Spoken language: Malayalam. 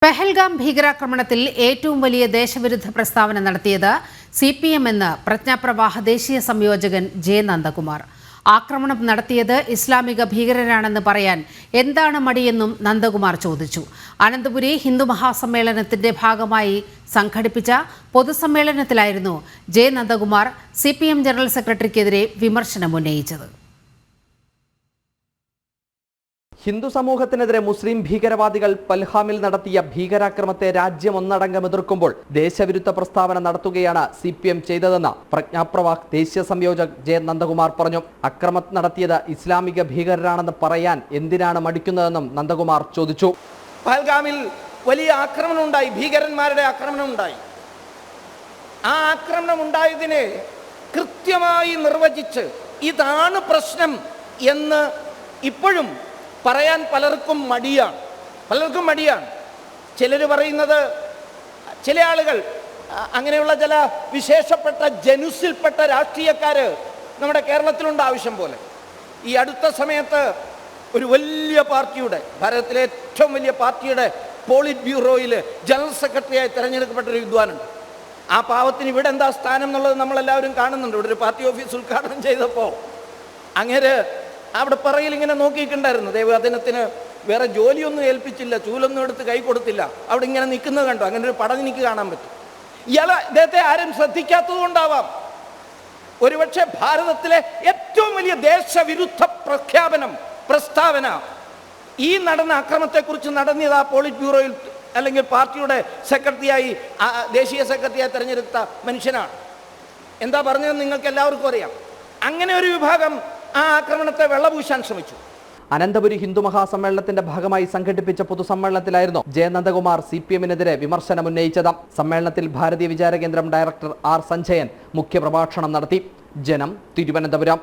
പെഹൽഗാം ഭീകരാക്രമണത്തിൽ ഏറ്റവും വലിയ ദേശവിരുദ്ധ പ്രസ്താവന നടത്തിയത് CPM എന്ന് പ്രജ്ഞാപ്രവാഹ ദേശീയ സംയോജകൻ ജെ നന്ദകുമാർ. ആക്രമണം നടത്തിയത് ഇസ്ലാമിക ഭീകരരാണെന്ന് പറയാൻ എന്താണ് മടിയെന്നും നന്ദകുമാർ ചോദിച്ചു. അനന്തപുരി ഹിന്ദു മഹാസമ്മേളനത്തിന്റെ ഭാഗമായി സംഘടിപ്പിച്ച പൊതുസമ്മേളനത്തിലായിരുന്നു ജെ നന്ദകുമാർ CPM ജനറൽ സെക്രട്ടറിക്കെതിരെ വിമർശനം ഉന്നയിച്ചത്. ഹിന്ദു സമൂഹത്തിനെതിരെ മുസ്ലിം ഭീകരവാദികൾ പൽഹാമിൽ നടത്തിയ ഭീകരാക്രമത്തെ രാജ്യം ഒന്നടങ്കം എതിർക്കുമ്പോൾ ദേശവിരുദ്ധ പ്രസ്താവന നടത്തുകയാണ് CPM ചെയ്തതെന്ന് പ്രജ്ഞാപ്രവാഹ് ദേശീയ സംയോജക് ജെ നന്ദകുമാർ പറഞ്ഞു. അക്രമം നടത്തിയത് ഇസ്ലാമിക ഭീകരരാണെന്ന് പറയാൻ എന്തിനാണ് മടിക്കുന്നതെന്നും നന്ദകുമാർ ചോദിച്ചു. പഹൽഗാമിൽ വലിയ ആക്രമണം ഉണ്ടായി, ഭീകരന്മാരുടെ ആക്രമണം ഉണ്ടായി. ആ ആക്രമണം ഉണ്ടായതിനെ കൃത്യമായി നിർവചിച്ച് ഇതാണ് പ്രശ്നം എന്ന് ഇപ്പോഴും പറയാൻ പലർക്കും മടിയാണ്. ചിലർ പറയുന്നത്, ചില ആളുകൾ, അങ്ങനെയുള്ള ചില വിശേഷപ്പെട്ട ജനുസിൽപ്പെട്ട രാഷ്ട്രീയക്കാര് നമ്മുടെ കേരളത്തിലുണ്ട് ആവശ്യം പോലെ. ഈ അടുത്ത സമയത്ത് ഒരു വലിയ പാർട്ടിയുടെ, ഭാരതത്തിലെ ഏറ്റവും വലിയ പാർട്ടിയുടെ പോളിറ്റ് ബ്യൂറോയിൽ ജനറൽ സെക്രട്ടറിയായി തിരഞ്ഞെടുക്കപ്പെട്ട ഒരു വിദ്വാനുണ്ട്. ആ പാവത്തിന് ഇവിടെ എന്താ സ്ഥാനം എന്നുള്ളത് നമ്മളെല്ലാവരും കാണുന്നുണ്ട്. ഇവിടെ ഒരു പാർട്ടി ഓഫീസ് ഉദ്ഘാടനം ചെയ്തപ്പോൾ അങ്ങേര് അവിടെ പറയിൽ ഇങ്ങനെ നോക്കിയിട്ടുണ്ടായിരുന്നു. ദൈവദിനത്തിന് വേറെ ജോലിയൊന്നും ഏൽപ്പിച്ചില്ല, ചൂലൊന്നും എടുത്ത് കൈ കൊടുത്തില്ല, അവിടെ ഇങ്ങനെ നിൽക്കുന്നത് കണ്ടു. അങ്ങനെ ഒരു പടം എനിക്ക് കാണാൻ പറ്റും. ഇദ്ദേഹത്തെ ആരും ശ്രദ്ധിക്കാത്തത് കൊണ്ടാവാം ഒരുപക്ഷെ ഭാരതത്തിലെ ഏറ്റവും വലിയ ദേശവിരുദ്ധ പ്രസ്താവന ഈ നടന്ന അക്രമത്തെക്കുറിച്ച് നടന്നത് ആ പോളിറ്റ് ബ്യൂറോയിൽ അല്ലെങ്കിൽ പാർട്ടിയുടെ സെക്രട്ടറിയായി, ദേശീയ സെക്രട്ടറിയായി തെരഞ്ഞെടുത്ത മനുഷ്യനാണ്. എന്താ പറഞ്ഞതെന്ന് നിങ്ങൾക്ക് എല്ലാവർക്കും അറിയാം. അങ്ങനെ ഒരു വിഭാഗം ആ ആക്രമണത്തെ വെള്ളപൂശാൻ ശ്രമിച്ചു. അനന്തപുരി ഹിന്ദു മഹാസമ്മേളനത്തിന്റെ ഭാഗമായി സംഘടിപ്പിച്ച പൊതുസമ്മേളനത്തിലായിരുന്നു ജെ നന്ദകുമാർ CPM-നെതിരെ വിമർശനം ഉന്നയിച്ചത്. സമ്മേളനത്തിൽ ഭാരതീയ വിചാര കേന്ദ്രം ഡയറക്ടർ R സഞ്ജയൻ മുഖ്യപ്രഭാഷണം നടത്തി. ജനം, തിരുവനന്തപുരം.